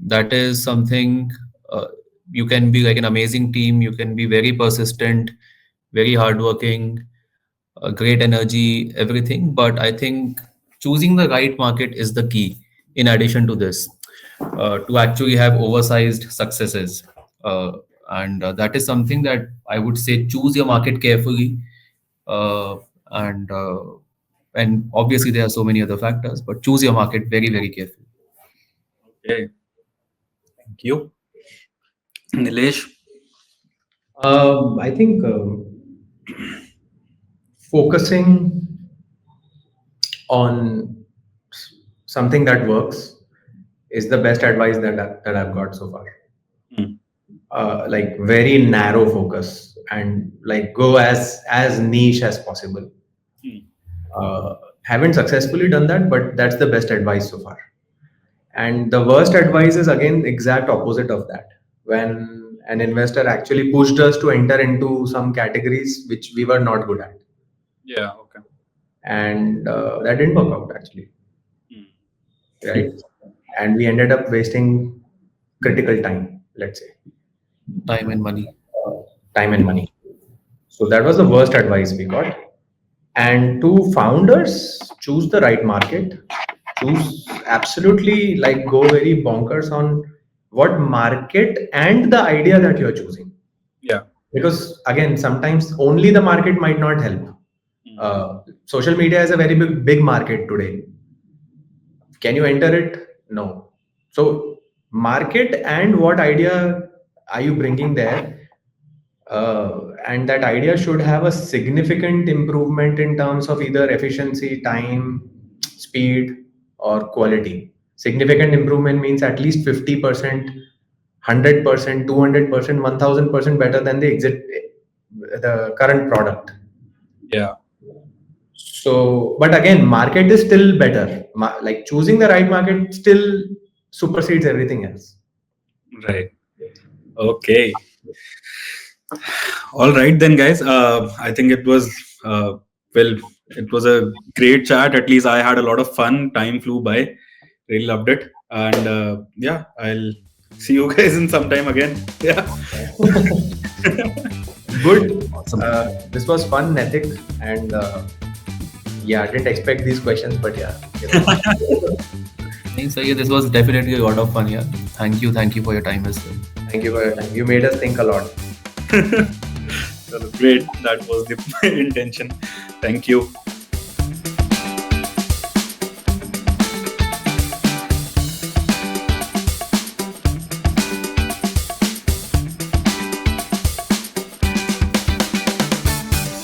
That is something you can be like an amazing team. You can be very persistent, very hardworking, great energy, everything. But I think choosing the right market is the key. In addition to this, to actually have oversized successes, and that is something that I would say choose your market carefully, uh, and uh, and obviously there are so many other factors, but choose your market very very carefully. Okay. Thank you, Nilesh. I think. Focusing on something that works is the best advice that I've got so far. Hmm. Like very narrow focus and like go as niche as possible. Hmm. Haven't successfully done that, but that's the best advice so far. And the worst advice is again exact opposite of that. When an investor actually pushed us to enter into some categories which we were not good at, Yeah. Okay. and that didn't work out actually, Hmm. right? And we ended up wasting critical time, let's say, Time and money. time and money. So that was the worst advice we got. And to founders, choose the right market. Choose absolutely like go very bonkers on what market and the idea that you're choosing. Yeah. Because again, sometimes only the market might not help. Hmm. Social media is a very big market today. Can you enter it? No. So market and what idea are you bringing there? And that idea should have a significant improvement in terms of either efficiency, time, speed, or quality. Significant improvement means at least 50%, 100%, 200%, 1000% better than the current product. Yeah. So, but again, market is still better. Like choosing the right market still supersedes everything else. Right. Okay. All right then, guys. I think it was well. It was a great chat. At least I had a lot of fun. Time flew by. Really loved it. And yeah, I'll see you guys in some time again. Yeah. Good. Awesome. This was fun, Netik, and yeah, I didn't expect these questions, but yeah. Thanks, Sayed. This was definitely a lot of fun. Yeah. Thank you. Thank you for your time as well. Thank you for your time. You made us think a lot. Well, great. That was the intention. Thank you.